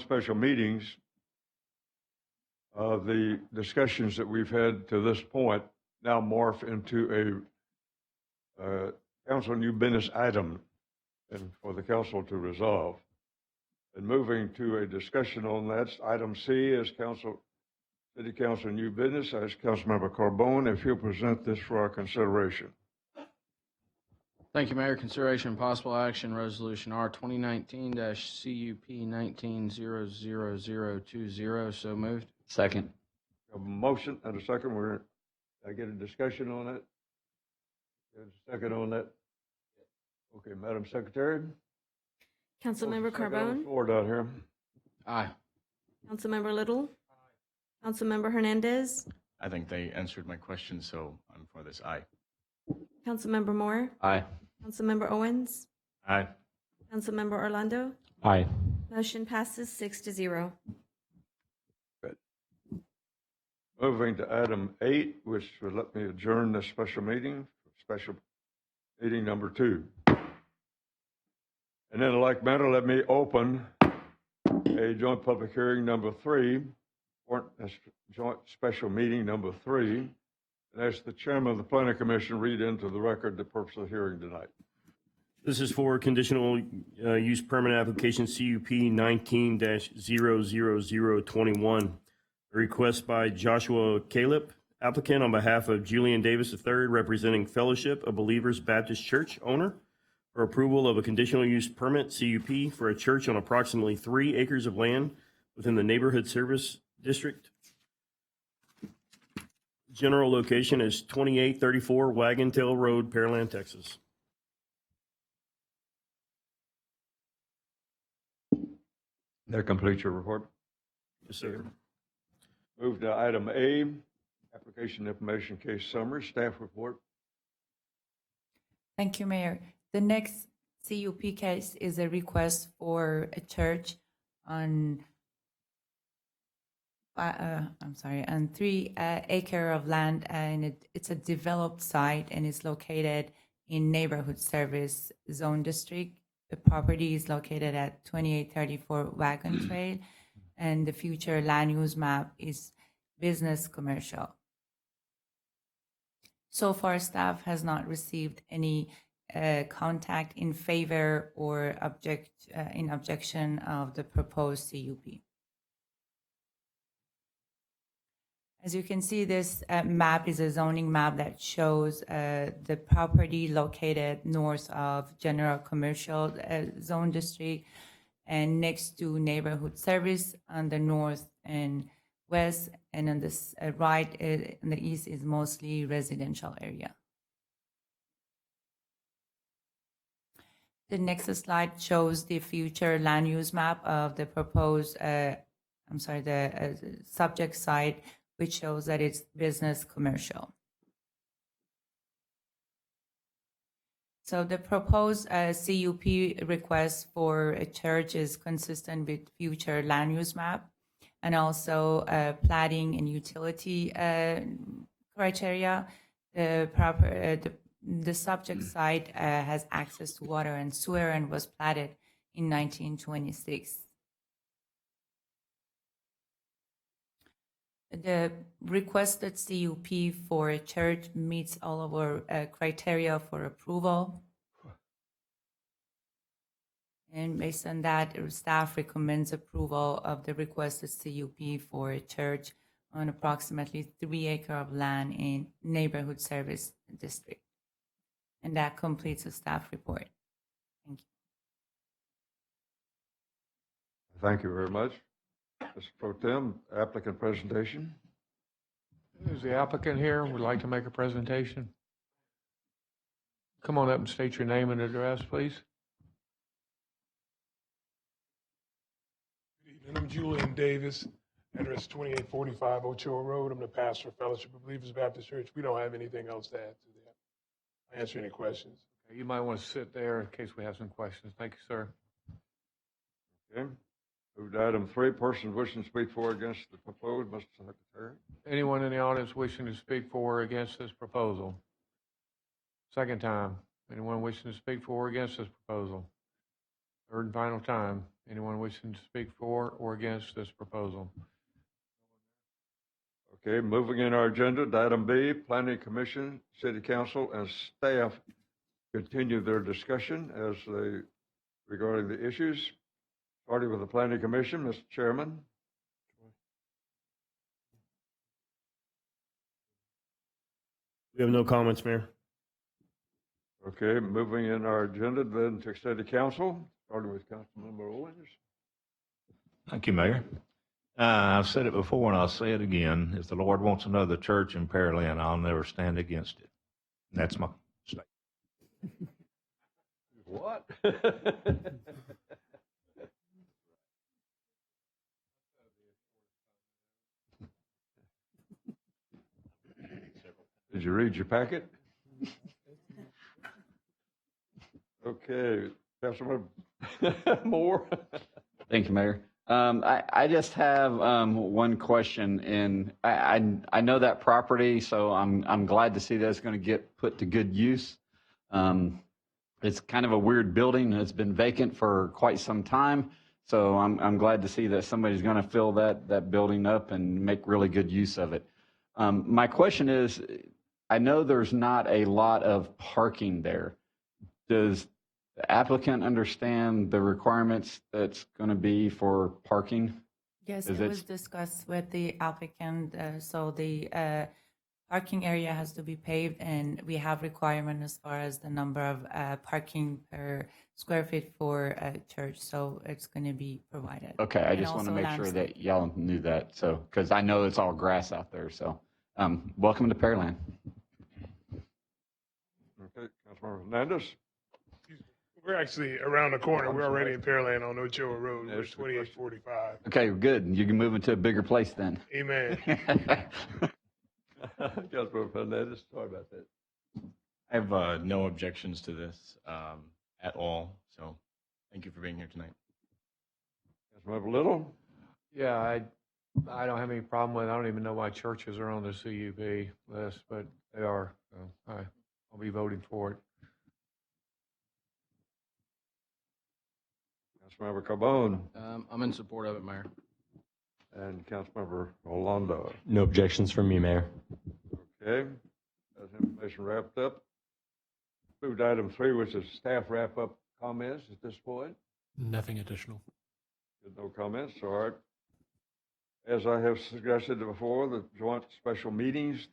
special meetings, the discussions that we've had to this point now morph into a council new business item and for the council to resolve. And moving to a discussion on that, item C is City Council new business. I ask Councilmember Carbone if he'll present this for our consideration. Thank you, Mayor. Consideration and possible action, Resolution R 2019-CUP 19-00020. So moved. Second. A motion and a second. I get a discussion on that? Get a second on that? Okay, Madam Secretary. Councilmember Second on the Carbone, floor down here. Aye. Councilmember Little? Councilmember Hernandez? I think they answered my question, so I'm for this. Aye. Councilmember Moore? Aye. Councilmember Owens? Aye. Councilmember Orlando? Aye. Motion passes 6-0. Moving to item 8, which would let me adjourn this special meeting number 2. And in like manner, let me open a joint public hearing number 3, or joint special meeting number 3, and ask the chairman of the planning commission read into the record the purpose of the hearing tonight. This is for conditional use permit application CUP 19-00021. A request by Joshua Caleb, applicant on behalf of Julian Davis III, representing Fellowship of Believers Baptist Church owner, for approval of a conditional use permit CUP for a church on approximately 3 acres of land within the neighborhood service district. General location is 2834 Wagon Tail Road, Pearland, Texas. That completes your report. Yes, sir. Move to item A, application information case summary, staff report. Thank you, Mayor. The next CUP case is a request for a church on, on 3 acre of land, and it's a developed site, and it's located in neighborhood service zone district. The property is located at 2834 Wagon Trail, and the future land use map is business commercial. So far, staff has not received any contact in favor or in objection of the proposed CUP. As you can see, this map is a zoning map that shows the property located north of general commercial zone district and next to neighborhood service on the north and west, and on this right in the east is mostly residential area. The next slide shows the future land use map of the proposed, the subject site, which shows that it's business commercial. So the proposed CUP request for a church is consistent with future land use map, and also plating and utility criteria. The subject site has access to water and sewer and was platted in 1926. The requested CUP for a church meets all of our criteria for approval. And based on that, our staff recommends approval of the requested CUP for a church on approximately 3 acres of land in neighborhood service district. And that completes the staff report. Thank you. Thank you very much. Mr. Pro Tem, applicant presentation. Is the applicant here? Would like to make a presentation? Come on up and state your name and address, please. Good evening. I'm Julian Davis, address 2845 Ochoa Road. I'm the pastor of Fellowship of Believers Baptist Church. We don't have anything else to add to that. I'll answer any questions. You might want to sit there in case we have some questions. Thank you, sir. Okay. Move to item 3, persons wishing to speak for or against the proposed, Mr. Secretary. Anyone in the audience wishing to speak for or against this proposal? Second time. Anyone wishing to speak for or against this proposal? Third and final time. Anyone wishing to speak for or against this proposal? Okay, moving in our agenda to item B, Planning Commission, City Council, and staff continue their discussion regarding the issues. Starting with the Planning Commission, Mr. Chairman. We have no comments, Mayor. Okay, moving in our agenda then to City Council, starting with Councilmember Owens. Thank you, Mayor. I've said it before and I'll say it again. If the Lord wants another church in Pearland, I'll never stand against it. That's my statement. What? Did you read your packet? Okay, Councilmember Moore. Thank you, Mayor. I just have one question, and I know that property, so I'm glad to see that it's going to get put to good use. It's kind of a weird building. It's been vacant for quite some time, so I'm glad to see that somebody's going to fill that building up and make really good use of it. My question is, I know there's not a lot of parking there. Does the applicant understand the requirements that's going to be for parking? Yes, it was discussed with the applicant. So the parking area has to be paved, and we have requirement as far as the number of parking per square feet for a church. So it's going to be provided. Okay, I And just want to also make sure landscape. that y'all knew that. So, because I know it's all grass out there. So, welcome to Pearland. Okay, Councilmember Hernandez. We're actually around the corner. We're already in Pearland on Ochoa Road. We're That's the question. 2845. Okay, good. You can move into a bigger place then. Amen. Councilmember Hernandez, sorry about that. I have no objections to this at all. So thank you for being here tonight. Councilmember Little. Yeah, I don't have any problem with it. I don't even know why churches are on the CUP list, but they are. So I'll be voting for it. Councilmember Carbone I'm in support of it, Mayor. and Councilmember Orlando. No objections from me, Mayor. Okay, that's information wrapped up. Move to item 3, which is staff wrap-up comments at this point. Nothing additional. No comments, all right. As I have suggested before, the joint special meetings,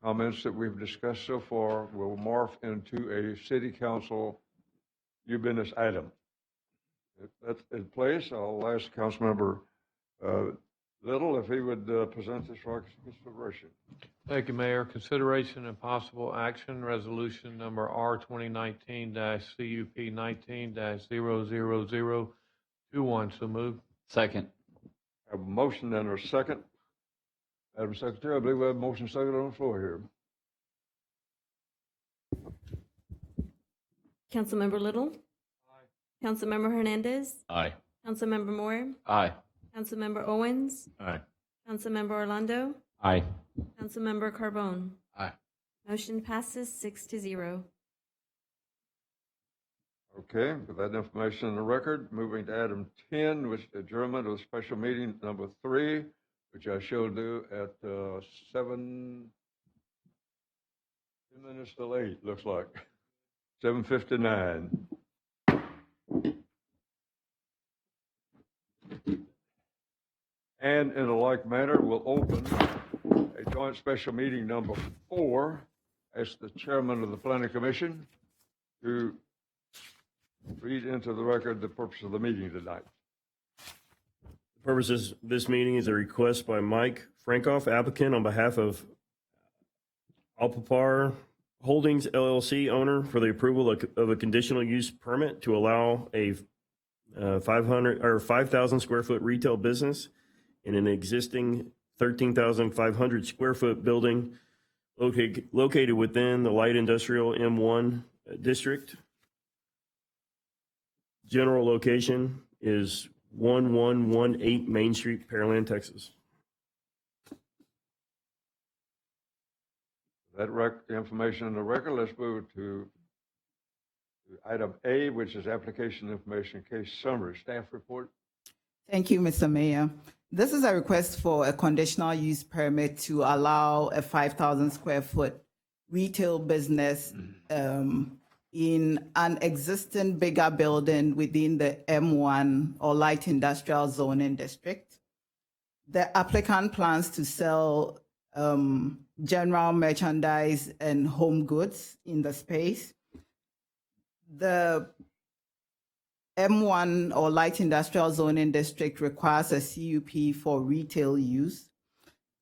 comments that we've discussed so far will morph into a city council new business item. If that's in place, I'll ask Councilmember Little if he would present this for consideration. Thank you, Mayor. Consideration and possible action, resolution number R 2019-CUP 19-00021. So moved. Second. I have a motion and a second. Madam Secretary, I believe we have a motion second on the floor here. Councilmember Little? Aye. Councilmember Hernandez? Aye. Councilmember Moore? Aye. Councilmember Owens? Aye. Councilmember Orlando? Aye. Councilmember Carbone? Aye. Motion passes 6-0. Okay, with that information in the record, moving to item 10, which is adjournment of special meeting number 3, which I shall do at 10 minutes till 8, looks like. 7:59. And in a like manner, we'll open a joint special meeting number 4 as the chairman of the planning commission to read into the record the purpose of the meeting tonight. The purpose of this meeting is a request by Mike Frankoff, applicant on behalf of APPLICANT Holdings LLC owner for the approval of a conditional use permit to allow a 5,000 square foot retail business in an existing 13,500 square foot building located within the light industrial M1 district. General location is 1118 Main Street, Pearland, Texas. That information in the record, let's move to item A, which is application information case summary. Staff report. Thank you, Mr. Mayor. This is a request for a conditional use permit to allow a 5,000 square foot retail business in an existing bigger building within the M1 or light industrial zoning district. The applicant plans to sell general merchandise and home goods in the space. The M1 or light industrial zoning district requires a CUP for retail use.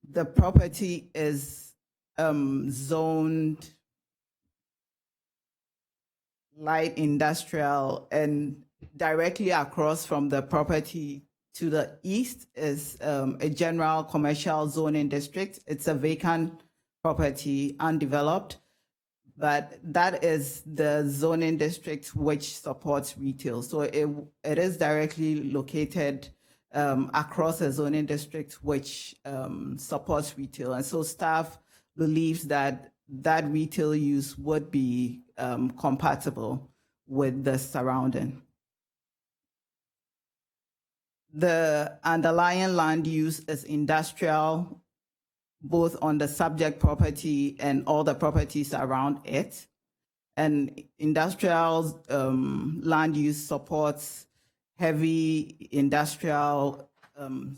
The property is zoned light industrial, and directly across from the property to the east is a general commercial zoning district. It's a vacant property undeveloped, but that is the zoning district which supports retail. So it is directly located across a zoning district which supports retail. And so staff believes that that retail use would be compatible with the surrounding. The underlying land use is industrial, both on the subject property and all the properties around it. And industrial land use supports heavy industrial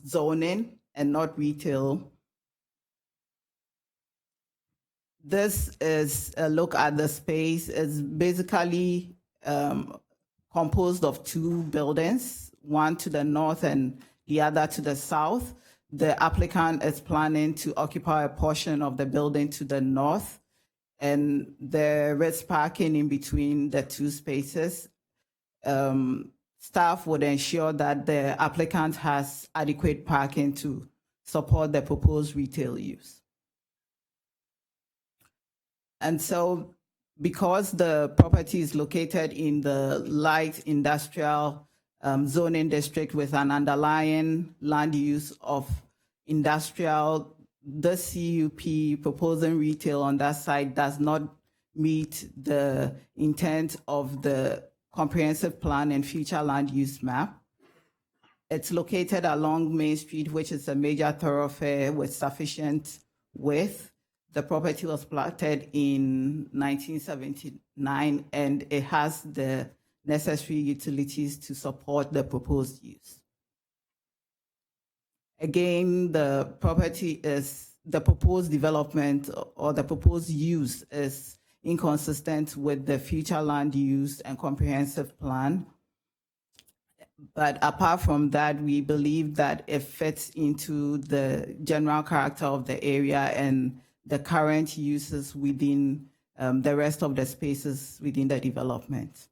zoning and not retail. This is a look at the space. It's basically composed of two buildings, one to the north and the other to the south. The applicant is planning to occupy a portion of the building to the north, and there is parking in between the two spaces. Staff would ensure that the applicant has adequate parking to support the proposed retail use. And so, because the property is located in the light industrial zoning district with an underlying land use of industrial, the CUP proposing retail on that site does not meet the intent of the comprehensive plan and future land use map. It's located along Main Street, which is a major thoroughfare with sufficient width. The property was platted in 1979, and it has the necessary utilities to support the proposed use. Again, the proposed development or the proposed use is inconsistent with the future land use and comprehensive plan. But apart from that, we believe that it fits into the general character of the area and the current uses within the rest of the spaces within the development.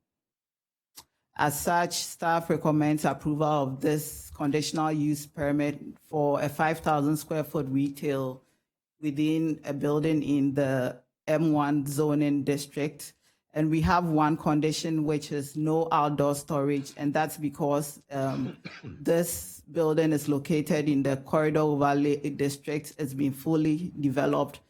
As such, staff recommends approval of this conditional use permit for a 5,000 square foot retail within a building in the M1 zoning district. And we have one condition, which is no outdoor storage, and that's because this building is located in the Corridor Overlay District. It's been fully developed,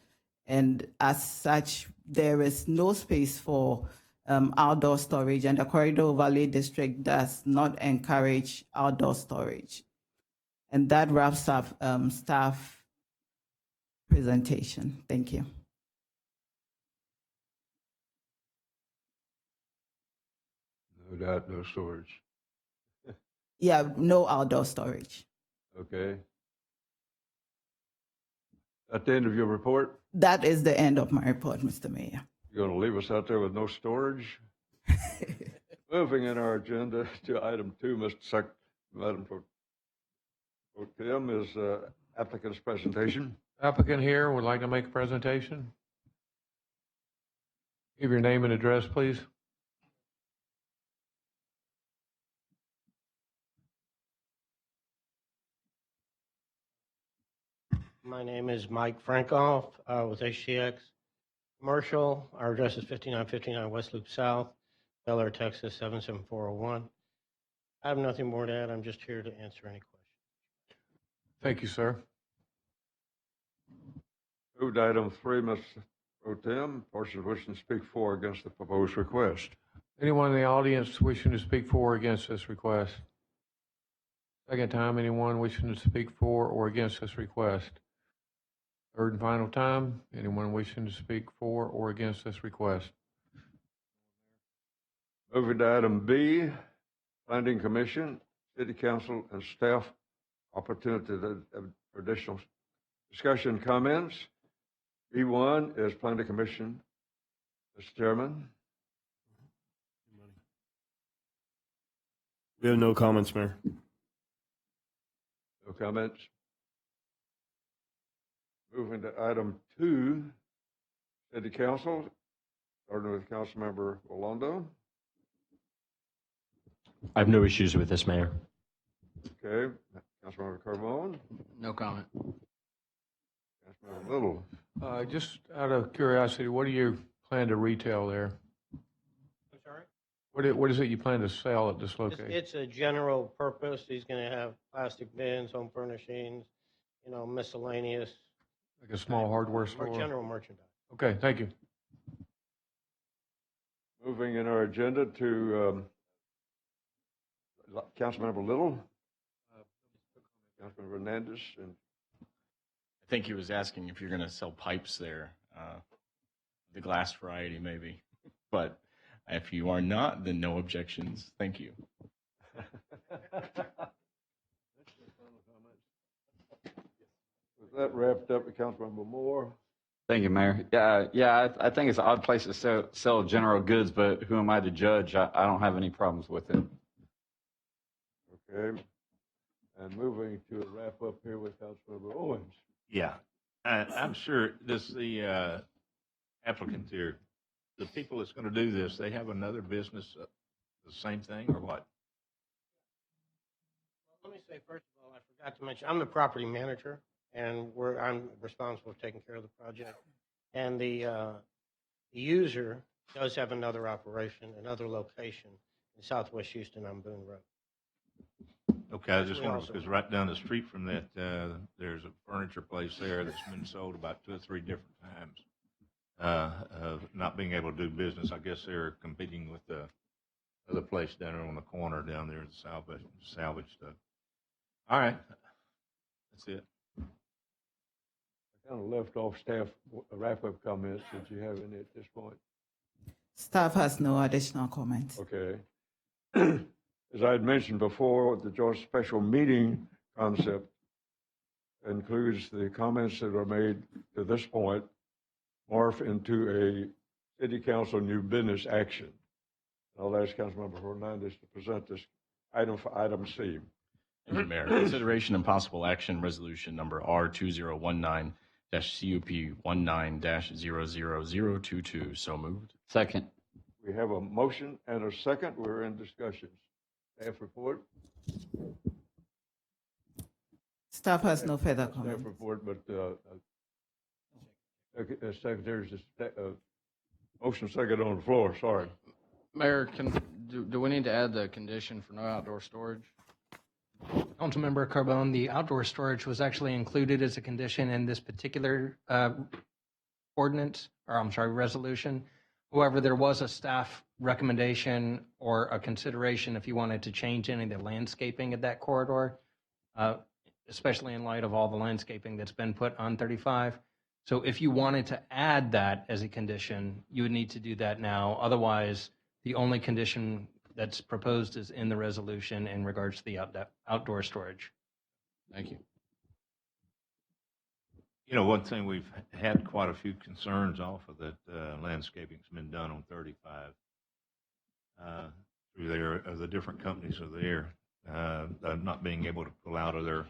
and as such, there is no space for outdoor storage, and the Corridor Overlay District does not encourage outdoor storage. And that wraps up staff presentation. Thank you. No doubt, no storage. Yeah, no outdoor storage. Okay. At the end of your report? That is the end of my report, Mr. Mayor. You're going to leave us out there with no storage? Moving in our agenda to item 2, Madam Pro Tem, is applicant's presentation. Applicant here would like to make a presentation. Give your name and address, please. My name is Mike Frankoff with HCX Commercial. Our address is 5959 West Loop South, Bel Air, Texas 77401. I have nothing more to add. I'm just here to answer any questions. Thank you, sir. Moved to item 3, Mr. Pro Tem, persons wishing to speak for or against the proposed request. Anyone in the audience wishing to speak for or against this request? Second time, anyone wishing to speak for or against this request? Third and final time, anyone wishing to speak for or against this request? Moving to item B, Planning Commission, City Council, and staff opportunity for additional discussion comments. B1 is Planning Commission. Mr. Chairman. We have no comments, Mayor. No comments. Moving to item 2, City Council, starting with Councilmember Rolando. I have no issues with this, Mayor. Okay, Councilmember Carbone. No comment. Councilmember Little. Just out of curiosity, what do you plan to retail there? I'm sorry? What is it you plan to sell at this location? It's a general purpose. He's going to have plastic bins, home furnishings, miscellaneous. Like a small hardware store? General merchandise. Okay, thank you. Moving in our agenda to Councilmember Little. Councilmember Hernandez. And I think he was asking if you're going to sell pipes there, the glass variety maybe. But if you are not, then no objections. Thank you. With that wrapped up, Councilmember Moore. Thank you, Mayor. I think it's an odd place to sell general goods, but who am I to judge? I don't have any problems with it. Okay. And moving to a wrap up here with Councilmember Owens. Yeah, I'm sure the applicant here, the people that's going to do this, they have another business, the same thing or what? Let me say, first of all, I forgot to mention, I'm the property manager, and I'm responsible for taking care of the project. And the user does have another operation, another location in Southwest Houston on Boone Road. Okay, I just wondered, because right down the street from that, there's a furniture place there that's been sold about 2 or 3 different times. Not being able to do business, I guess they're competing with the other place down there on the corner down there, the salvage stuff. All right, that's it. I kind of left off staff wrap-up comments. Did you have any at this point? Staff has no additional comments. Okay. As I had mentioned before, the joint special meeting concept includes the comments that are made to this point morph into a city council new business action. I'll ask Councilmember Hernandez to present this item for item C. Thank you, Mayor. Consideration and possible action resolution number R2019-CUP 19-00022. So moved. Second. We have a motion and a second. We're in discussions. Staff report. Staff has no further comments. Staff report, but Secretary's motion second on the floor. Sorry. Mayor, do we need to add the condition for no outdoor storage? Councilmember Carbone, the outdoor storage was actually included as a condition in this particular resolution. However, there was a staff recommendation or a consideration if you wanted to change any of the landscaping of that corridor, especially in light of all the landscaping that's been put on 35. So if you wanted to add that as a condition, you would need to do that now. Otherwise, the only condition that's proposed is in the resolution in regards to the outdoor storage. Thank you. One thing, we've had quite a few concerns off of that landscaping's been done on 35 through there, the different companies are there, not being able to pull out of their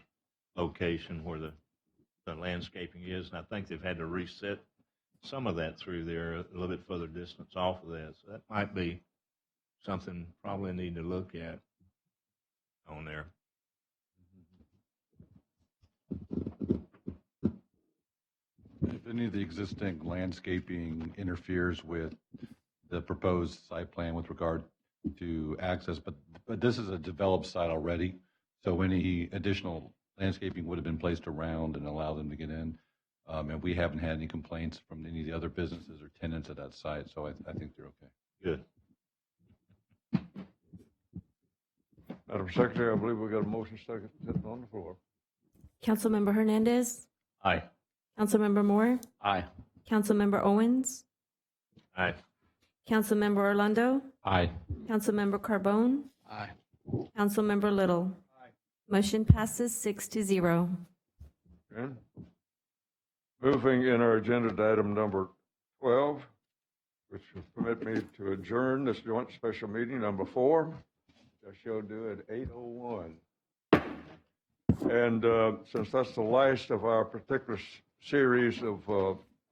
location where the landscaping is. And I think they've had to reset some of that through there a little bit further distance off of that. So that might be something probably need to look at on there. If any of the existing landscaping interferes with the proposed site plan with regard to access, but this is a developed site already, so any additional landscaping would have been placed around and allow them to get in. And we haven't had any complaints from any of the other businesses or tenants at that site, so I think they're okay. Good. Madam Secretary, I believe we got a motion second sitting on the floor. Councilmember Hernandez. Aye. Councilmember Moore. Aye. Councilmember Owens. Aye. Councilmember Orlando. Aye. Councilmember Carbone. Aye. Councilmember Little. Motion passes 6-0. Okay. Moving in our agenda to item number 12, which will permit me to adjourn this joint special meeting number 4. I shall do at 8:01. And since that's the last of our particular series of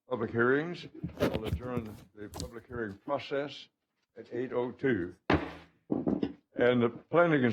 public hearings, I'll adjourn the public hearing process at 8:02. And the planning and